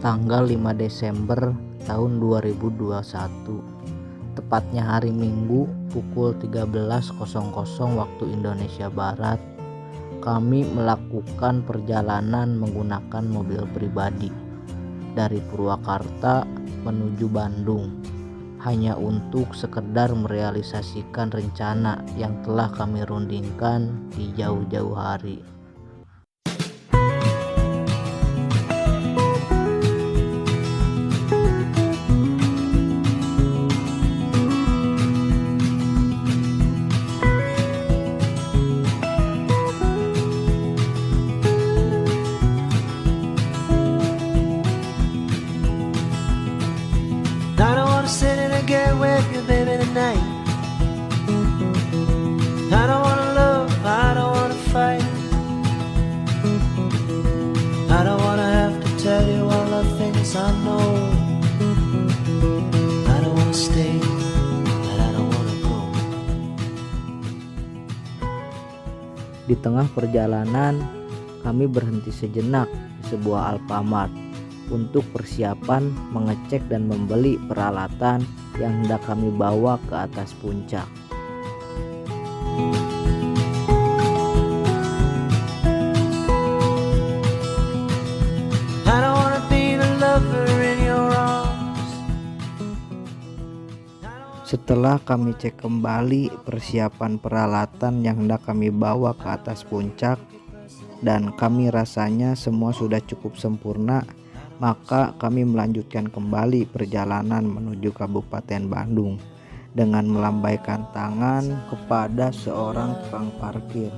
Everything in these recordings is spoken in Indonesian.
tanggal 5 Desember tahun 2021, tepatnya hari Minggu pukul 13.00 waktu Indonesia Barat. Kami melakukan perjalanan menggunakan mobil pribadi dari Purwakarta menuju Bandung, hanya untuk sekedar merealisasikan rencana yang telah kami rundingkan di jauh-jauh hari. I don't wanna sit in a get with you, baby, tonight. I don't wanna love, I don't wanna fight. I don't wanna have to tell you all the things I know. I don't wanna stay, and I don't wanna go. Di tengah perjalanan, kami berhenti sejenak di sebuah Alfamart untuk persiapan mengecek dan membeli peralatan yang hendak kami bawa ke atas puncak. I don't wanna be the lover in your arms. Setelah kami cek kembali persiapan peralatan yang hendak kami bawa ke atas puncak dan kami rasanya semua sudah cukup sempurna, maka kami melanjutkan kembali perjalanan menuju Kabupaten Bandung dengan melambaikan tangan kepada seorang tukang parkir.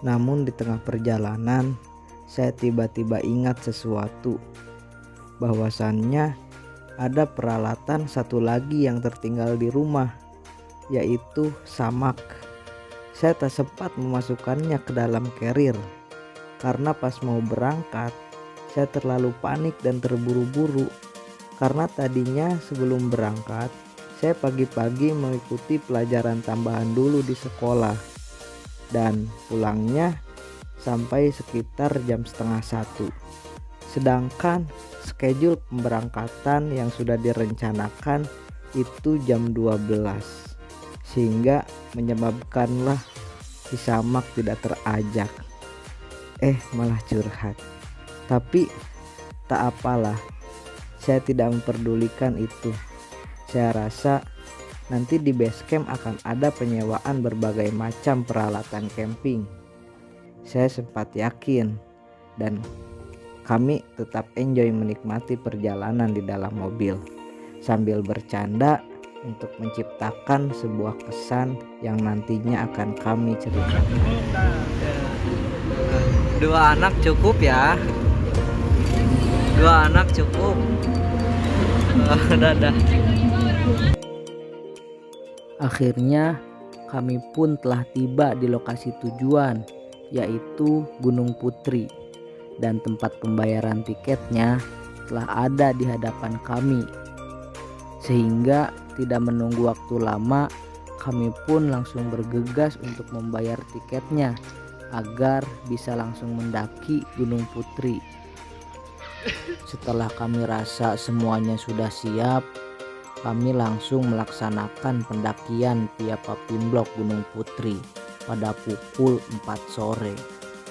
Namun di tengah perjalanan, saya tiba-tiba ingat sesuatu, bahwasannya ada peralatan satu lagi yang tertinggal di rumah, yaitu samak. Saya tak sempat memasukkannya ke dalam carrier, karena pas mau berangkat, saya terlalu panik dan terburu-buru. Karena tadinya sebelum berangkat, saya pagi-pagi mengikuti pelajaran tambahan dulu di sekolah. Dan pulangnya sampai sekitar jam 12:30. Sedangkan schedule pemberangkatan yang sudah direncanakan itu jam 12, sehingga menyebabkanlah si samak tidak terajak. Malah curhat. Tapi tak apalah, saya tidak memperdulikan itu. Saya rasa nanti di base camp akan ada penyewaan berbagai macam peralatan camping. Saya sempat yakin, dan kami tetap enjoy menikmati perjalanan di dalam mobil sambil bercanda untuk menciptakan sebuah kesan yang nantinya akan kami ceritakan. 2 anak cukup ya. 2 anak cukup. Dadah. Akhirnya kami pun telah tiba di lokasi tujuan, yaitu Gunung Putri, dan tempat pembayaran tiketnya telah ada di hadapan kami. Sehingga tidak menunggu waktu lama, kami pun langsung bergegas untuk membayar tiketnya agar bisa langsung mendaki Gunung Putri. Setelah kami rasa semuanya sudah siap, kami langsung melaksanakan pendakian via Papimblok Gunung Putri pada pukul 4 sore.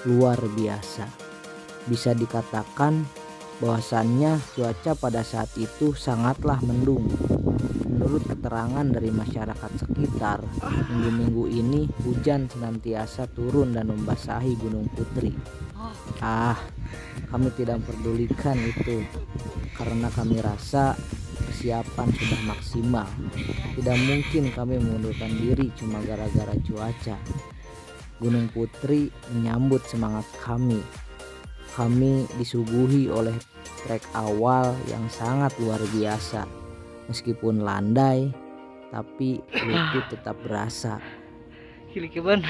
Luar biasa. Bisa dikatakan bahwasannya cuaca pada saat itu sangatlah mendung. Menurut keterangan dari masyarakat sekitar, minggu-minggu ini hujan senantiasa turun dan membasahi Gunung Putri. Kami tidak memperdulikan itu karena kami rasa persiapan sudah maksimal. Tidak mungkin kami mengundurkan diri cuma gara-gara cuaca. Gunung Putri menyambut semangat kami. Kami disuguhi oleh trek awal yang sangat luar biasa. Meskipun landai, tapi lutut tetap berasa. Kilikiban.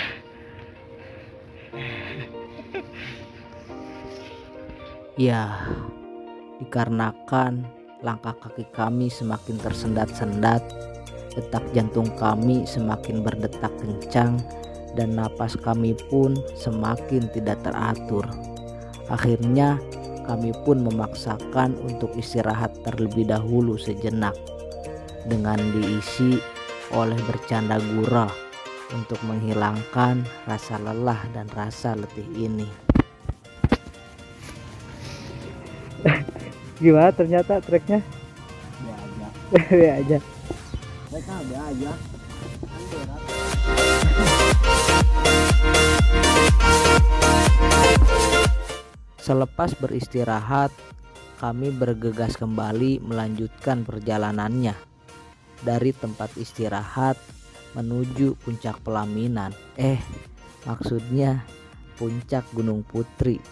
Ya, dikarenakan langkah kaki kami semakin tersendat-sendat, detak jantung kami semakin berdetak kencang, dan napas kami pun semakin tidak teratur. Akhirnya kami pun memaksakan untuk istirahat terlebih dahulu sejenak, dengan diisi oleh bercanda gurau untuk menghilangkan rasa lelah dan rasa letih ini. Gimana ternyata treknya? Be aja. Mereka be aja. Selepas beristirahat, kami bergegas kembali melanjutkan perjalanannya dari tempat istirahat menuju puncak pelaminan. Maksudnya puncak Gunung Putri.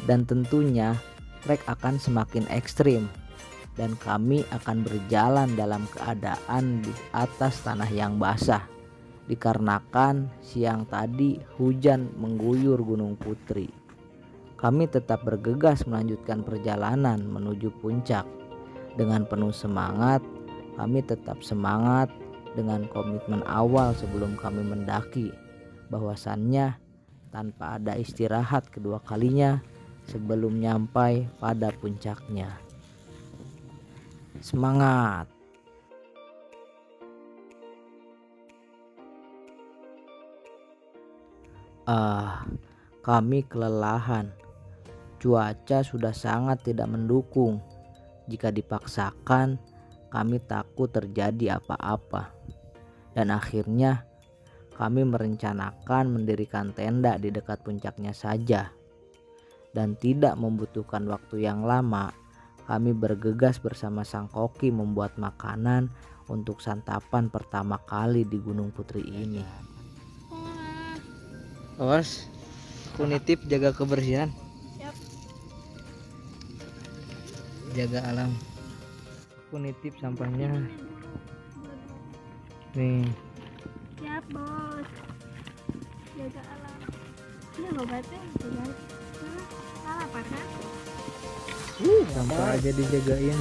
Dan tentunya trek akan semakin ekstrim dan kami akan berjalan dalam keadaan di atas tanah yang basah dikarenakan siang tadi hujan mengguyur Gunung Putri. Kami tetap bergegas melanjutkan perjalanan menuju puncak. Dengan penuh semangat, kami tetap semangat dengan komitmen awal sebelum kami mendaki, bahwasannya tanpa ada istirahat kedua kalinya sebelum nyampai pada puncaknya. Semangat! Kami kelelahan. Cuaca sudah sangat tidak mendukung. Jika dipaksakan, kami takut terjadi apa-apa. Dan akhirnya kami merencanakan mendirikan tenda di dekat puncaknya saja. Dan tidak membutuhkan waktu yang lama, kami bergegas bersama sang koki membuat makanan untuk santapan pertama kali di Gunung Putri ini. Awas, aku nitip jaga kebersihan. Jaga alam. Aku nitip sampahnya. Nih. Siap bos. Jaga alam. Ini obatnya guys. Salah apa kan? Sampah aja dijagain.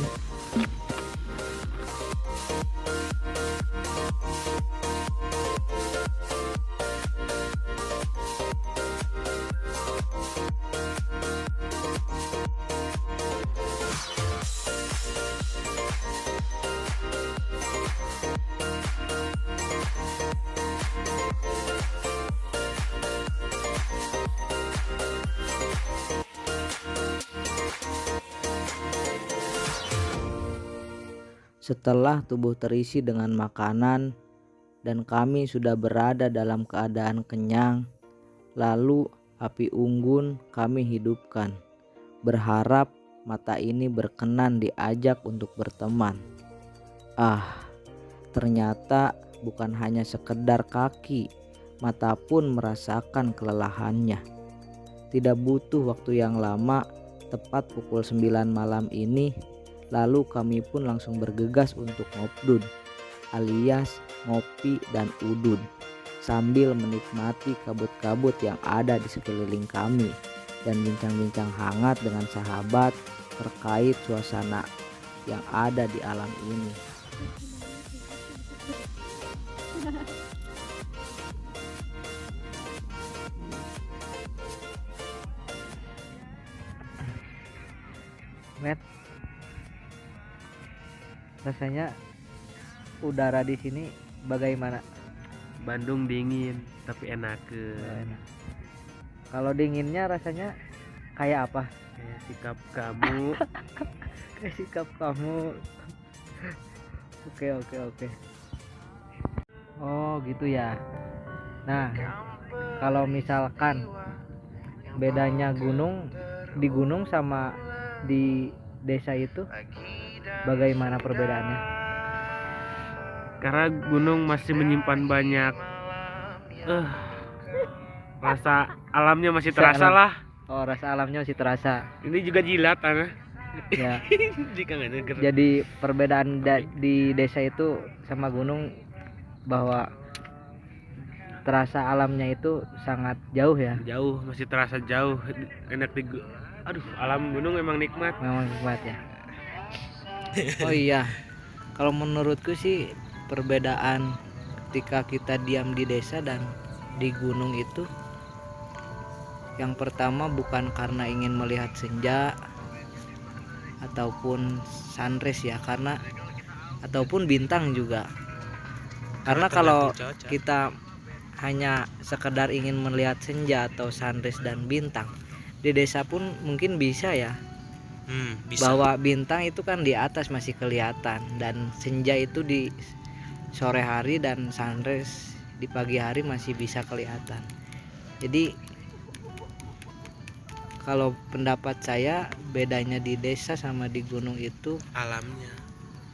Setelah tubuh terisi dengan makanan dan kami sudah berada dalam keadaan kenyang, lalu api unggun kami hidupkan, berharap mata ini berkenan diajak untuk berteman. Ternyata bukan hanya sekedar kaki, mata pun merasakan kelelahannya. Tidak butuh waktu yang lama, tepat pukul 9 malam ini, lalu kami pun langsung bergegas untuk ngopdun alias ngopi dan udun sambil menikmati kabut-kabut yang ada di sekeliling kami dan bincang-bincang hangat dengan sahabat terkait suasana yang ada di alam ini. Met, rasanya udara di sini bagaimana? Bandung dingin tapi enak. Kalau dinginnya rasanya kayak apa? Kayak sikap kamu. Kayak sikap kamu. Oke. Oh gitu ya. Nah, kalau misalkan bedanya gunung di gunung sama di desa itu bagaimana perbedaannya? Karena gunung masih menyimpan banyak Rasa alamnya masih Rasa terasa alam. lah. Oh, rasa alamnya masih terasa. Ini juga jilat tanah. Ya. Jika nggak denger. Jadi perbedaan di desa itu sama gunung bahwa terasa alamnya itu sangat jauh ya. Jauh, masih terasa jauh. Enak aduh, alam gunung emang nikmat. Memang nikmat ya. Oh iya, kalau menurutku sih perbedaan ketika kita diam di desa dan di gunung itu, yang pertama bukan karena ingin melihat senja ataupun sunrise ya, karena ataupun bintang juga. Karena kalau kita hanya sekedar ingin melihat senja atau sunrise dan bintang, di desa pun mungkin bisa ya. Bisa. Bahwa bintang itu kan di atas masih kelihatan, dan senja itu di sore hari dan sunrise di pagi hari masih bisa kelihatan. Jadi kalau pendapat saya, bedanya di desa sama di gunung itu Alamnya.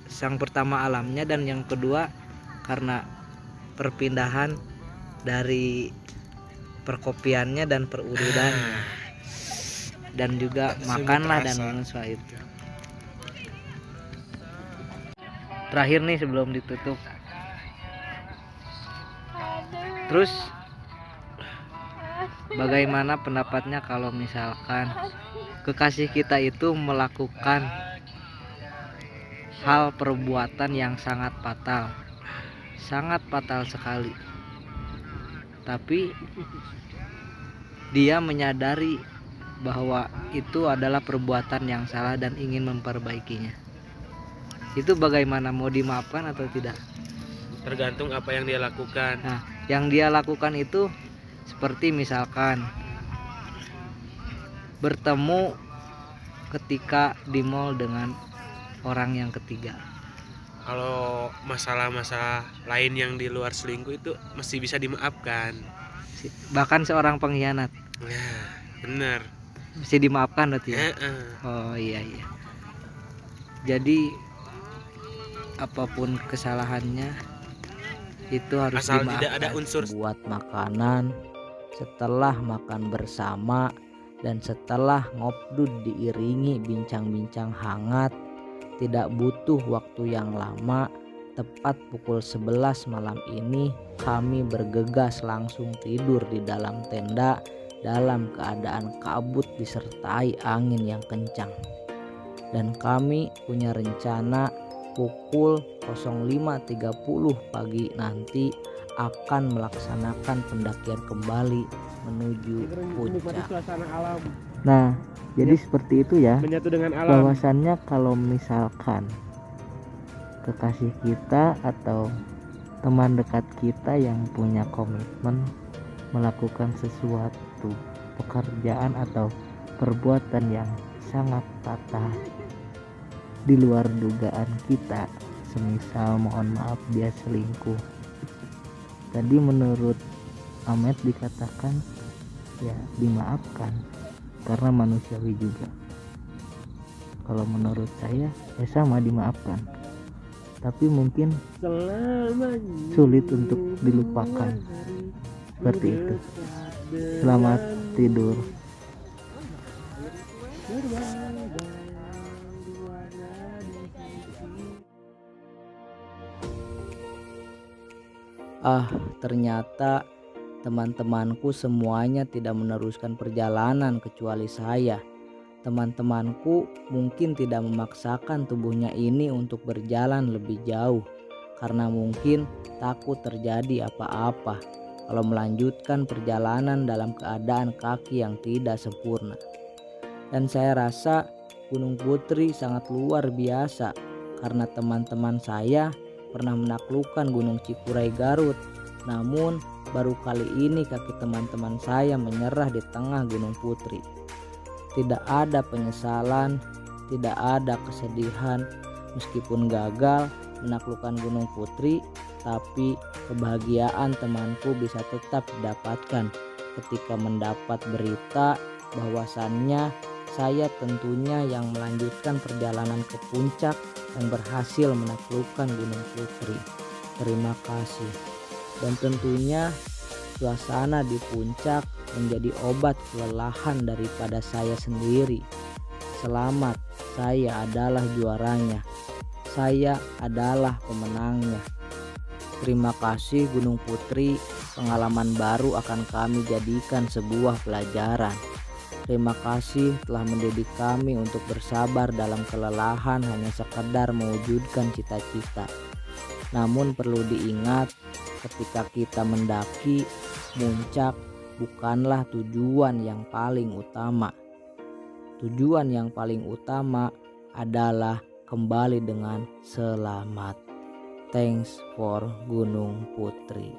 yang pertama alamnya, dan yang kedua karena perpindahan dari perkopiannya dan perurudannya, dan juga makanlah dan soal itu. Terakhir nih sebelum ditutup, terus bagaimana pendapatnya kalau misalkan kekasih kita itu melakukan hal perbuatan yang sangat fatal sekali, tapi dia menyadari bahwa itu adalah perbuatan yang salah dan ingin memperbaikinya. Itu bagaimana, mau dimaafkan atau tidak? Tergantung apa yang dia lakukan. Nah, yang dia lakukan itu seperti misalkan bertemu ketika di mall dengan orang yang ketiga. Kalau masalah-masalah lain yang di luar selingkuh itu masih bisa dimaafkan. Bahkan seorang pengkhianat. Nah, bener. Mesti dimaafkan berarti ya? Oh iya. Jadi apapun kesalahannya itu harus Asal dimaafkan. tidak ada unsur Buat makanan, setelah makan bersama, dan setelah ngobdud diiringi bincang-bincang hangat, tidak butuh waktu yang lama. Tepat pukul 11 malam ini kami bergegas langsung tidur di dalam tenda dalam keadaan kabut disertai angin yang kencang. Dan kami punya rencana pukul 05.30 pagi nanti akan melaksanakan pendakian kembali menuju puncak. suasana alam, Nah, jadi seperti itu ya. menyatu dengan alam. Bahwasannya kalau misalkan kekasih kita atau teman dekat kita yang punya komitmen melakukan sesuatu pekerjaan atau perbuatan yang sangat fatal di luar dugaan kita, semisal mohon maaf dia selingkuh, tadi menurut Ahmed dikatakan ya dimaafkan karena manusiawi juga. Kalau menurut saya ya sama, dimaafkan, tapi mungkin sulit untuk dilupakan. Seperti itu. Selamat tidur. Ternyata teman-temanku semuanya tidak meneruskan perjalanan kecuali saya. Teman-temanku mungkin tidak memaksakan tubuhnya ini untuk berjalan lebih jauh karena mungkin takut terjadi apa-apa kalau melanjutkan perjalanan dalam keadaan kaki yang tidak sempurna. Dan saya rasa Gunung Putri sangat luar biasa karena teman-teman saya pernah menaklukkan Gunung Cikuray Garut. Namun baru kali ini kaki teman-teman saya menyerah di tengah Gunung Putri. Tidak ada penyesalan, tidak ada kesedihan meskipun gagal menaklukkan Gunung Putri, tapi kebahagiaan temanku bisa tetap didapatkan ketika mendapat berita bahwasannya saya tentunya yang melanjutkan perjalanan ke puncak yang berhasil menaklukkan Gunung Putri. Terima kasih. Dan tentunya Suasana di puncak menjadi obat kelelahan daripada saya sendiri. Selamat, saya adalah juaranya. Saya adalah pemenangnya. Terima kasih Gunung Putri, pengalaman baru akan kami jadikan sebuah pelajaran. Terima kasih telah mendidik kami untuk bersabar dalam kelelahan hanya sekedar mewujudkan cita-cita. Namun perlu diingat, ketika kita mendaki, puncak bukanlah tujuan yang paling utama. Tujuan yang paling utama adalah kembali dengan selamat. Thanks for Gunung Putri.